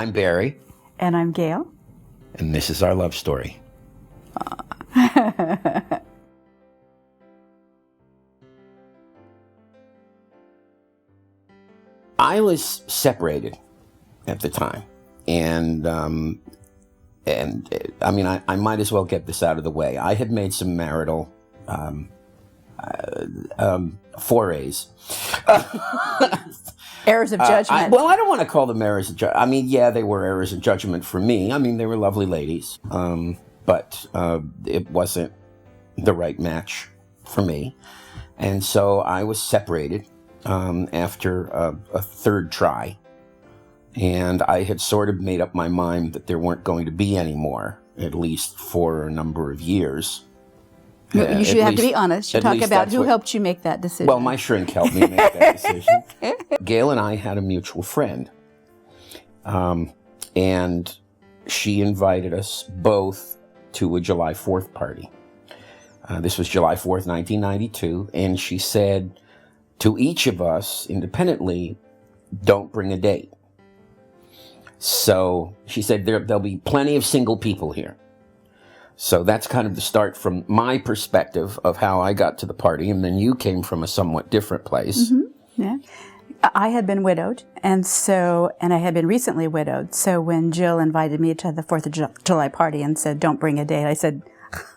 I'm Barry. And I'm Gail. And this is our love story. I was separated at the time. And I mean, I might as well get this out of the way. I had made some marital forays. Errors of judgment. Well, I don't want to call them errors of judgment. I mean, yeah, they were errors of judgment for me. I mean, they were lovely ladies. But it wasn't the right match for me. And so I was separated after a third try. And I had sort of made up my mind that there weren't going to be any more, at least for a number of years. You should have to be honest. You talk about who helped you make that decision. Well, my shrink helped me make that decision. Gail and I had a mutual friend. And she invited us both to a July 4th party. This was July 4th, 1992. And she said to each of us independently, don't bring a date. So she said there'll be plenty of single people here. So that's kind of the start from my perspective of how I got to the party. And then you came from a somewhat different place. Mm-hmm. Yeah. I had been widowed, and I had been recently widowed. So when Jill invited me to the 4th of July party and said, don't bring a date, I said,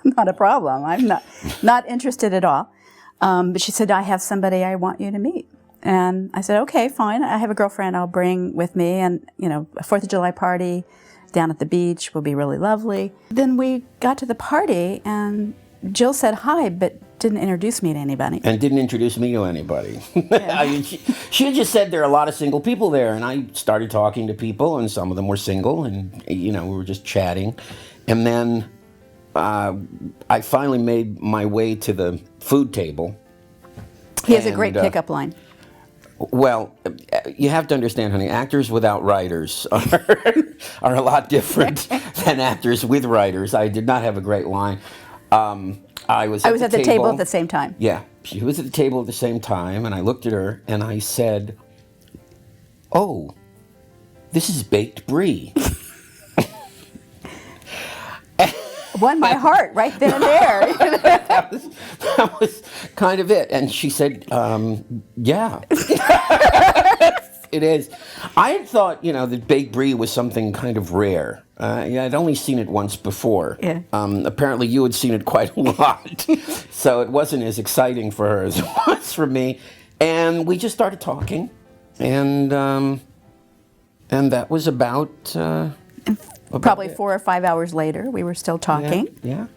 not a problem. I'm not interested at all. But she said, I have somebody I want you to meet. And I said, okay, fine. I have a girlfriend I'll bring with me. And, a 4th of July party down at the beach will be really lovely. Then we got to the party, and Jill said hi, but didn't introduce me to anybody. And didn't introduce me to anybody. Yeah. I mean, she had just said there are a lot of single people there, and I started talking to people, and some of them were single, and, we were just chatting. And then I finally made my way to the food table. He has a great pickup line. Well, you have to understand, honey, actors without writers are a lot different than actors with writers. I did not have a great line. I was at the table at the same time. Yeah, she was at the table at the same time, and I looked at her and I said, "Oh, this is baked brie." Won my heart right then and there. that was kind of it. And she said, yeah. It is. I had thought, that baked brie was something kind of rare. I'd only seen it once before. Yeah. Apparently you had seen it quite a lot. So it wasn't as exciting for her as it was for me. And we just started talking. And that was about... Probably 4 or 5 hours later, we were still talking. Yeah.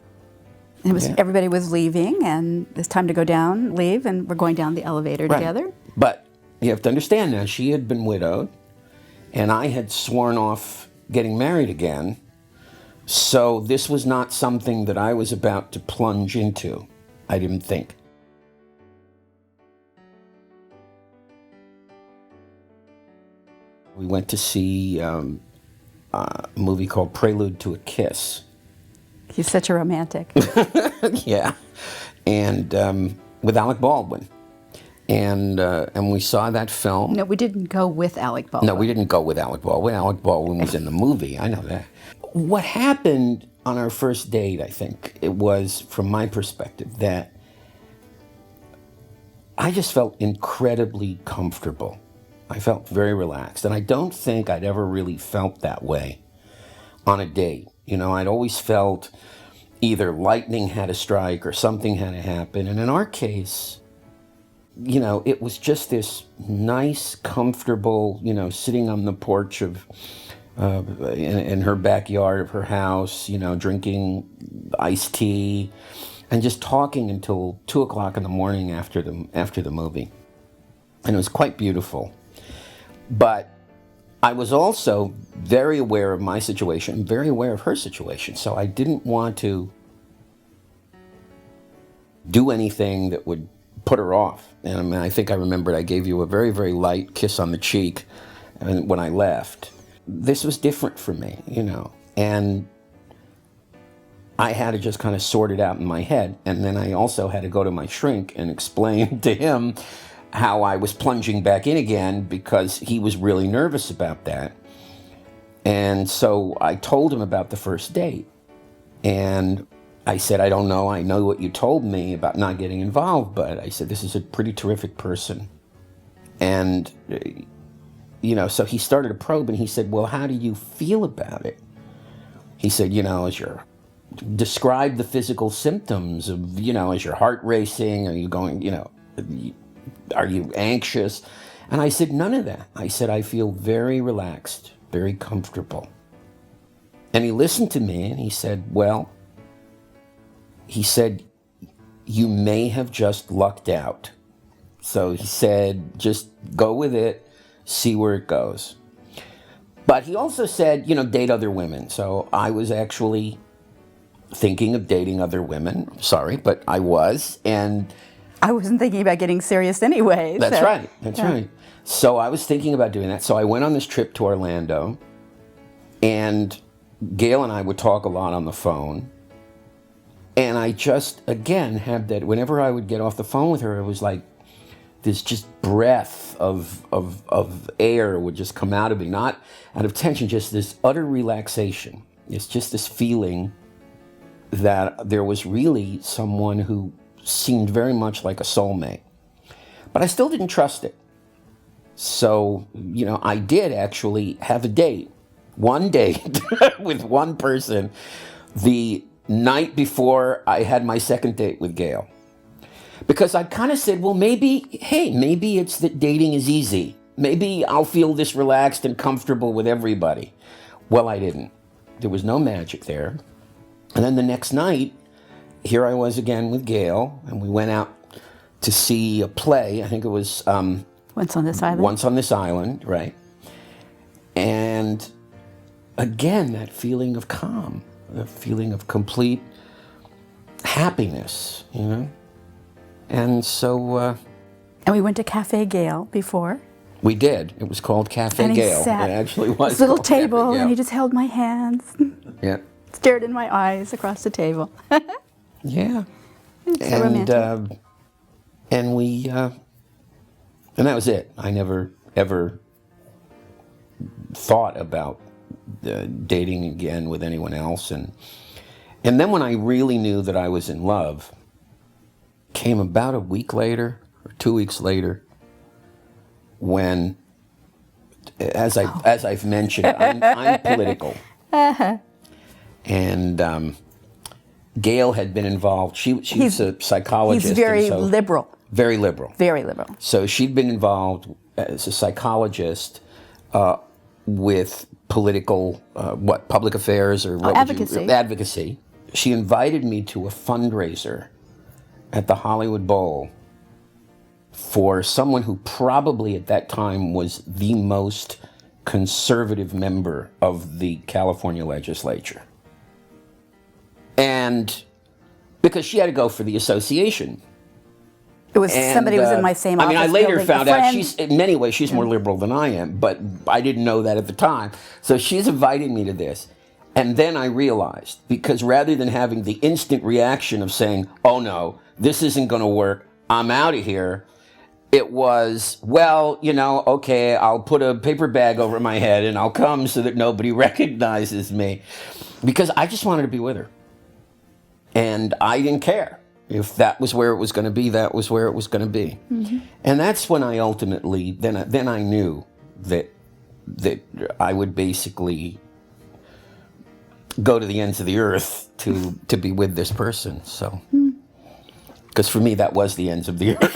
Everybody was leaving, and it's time to go down, leave, and we're going down the elevator together. But you have to understand now, she had been widowed, and I had sworn off getting married again. So this was not something that I was about to plunge into, I didn't think. We went to see a movie called Prelude to a Kiss. He's such a romantic. Yeah, and with Alec Baldwin, and we saw that film. No, we didn't go with Alec Baldwin. No, we didn't go with Alec Baldwin. Alec Baldwin was in the movie. I know that. What happened on our first date, I think, it was, from my perspective, that I just felt incredibly comfortable. I felt very relaxed, and I don't think I'd ever really felt that way on a date. I'd always felt either lightning had to strike or something had to happen, and in our case, it was just this nice, comfortable, sitting on the porch of, in her backyard of her house, drinking iced tea, and just talking until 2 o'clock in the morning after the movie, and it was quite beautiful. But I was also very aware of my situation, very aware of her situation, so I didn't want to do anything that would put her off. And I think I remembered I gave you a very, very light kiss on the cheek when I left. This was different for me, and I had to just kind of sort it out in my head, and then I also had to go to my shrink and explain to him how I was plunging back in again, because he was really nervous about that. And so I told him about the first date. And I said, I don't know. I know what you told me about not getting involved, but I said, this is a pretty terrific person. And, so he started a probe, and he said, well, how do you feel about it? He said, describe the physical symptoms of, is your heart racing? Are you going, are you anxious? And I said, none of that. I said, I feel very relaxed, very comfortable. And he listened to me, and he said, you may have just lucked out. So he said, just go with it, see where it goes. But he also said, date other women. So I was actually thinking of dating other women. Sorry, but I was. And I wasn't thinking about getting serious anyway. That's right. That's right. So I was thinking about doing that. So I went on this trip to Orlando, and Gail and I would talk a lot on the phone. And I just, again, had that, whenever I would get off the phone with her, it was like this just breath of air would just come out of me, not out of tension, just this utter relaxation. It's just this feeling that there was really someone who seemed very much like a soulmate. But I still didn't trust it. So, I did actually have a date, one date with one person, the night before I had my second date with Gail. Because I kind of said, well, maybe it's that dating is easy. Maybe I'll feel this relaxed and comfortable with everybody. Well, I didn't. There was no magic there. And then the next night, here I was again with Gail, and we went out to see a play. I think it was Once on This Island. Once on This Island, right. And again, that feeling of calm, the feeling of complete happiness, And so... and we went to Cafe Gail before. We did. It was called Cafe And he Gail. sat It actually was this little called Cafe table, Gail. and he just held my hands, Yeah. stared in my eyes across the table. Yeah. It's so romantic. And we... and that was it. I never, ever thought about dating again with anyone else. And then when I really knew that I was in love, came about a week later or 2 weeks later, when, as I've mentioned, I'm political. And Gail had been involved. She's a psychologist. He's very liberal. Very liberal. Very liberal. So she'd been involved as a psychologist with political, public affairs or what advocacy. Advocacy. She invited me to a fundraiser at the Hollywood Bowl for someone who probably at that time was the most conservative member of the California legislature. And because she had to go for the association. It was somebody who was in my same office. I later building, found out in many ways she's more liberal than I am, but I didn't know that at the time. So she's inviting me to this. And then I realized, because rather than having the instant reaction of saying, oh no, this isn't going to work, I'm out of here, it was, well, okay, I'll put a paper bag over my head and I'll come so that nobody recognizes me. Because I just wanted to be with her. And I didn't care. If that was where it was going to be, that was where it was going to be. Mm-hmm. And that's when I ultimately, then I knew that I would basically go to the ends of the earth to be with this person. So, because for me, that was the ends of the earth.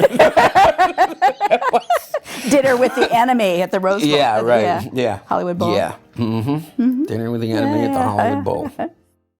Dinner with the enemy at the Rose Bowl. Yeah, right. Yeah. Hollywood Bowl. Yeah. Mm-hmm. Dinner with the enemy at the Hollywood Bowl.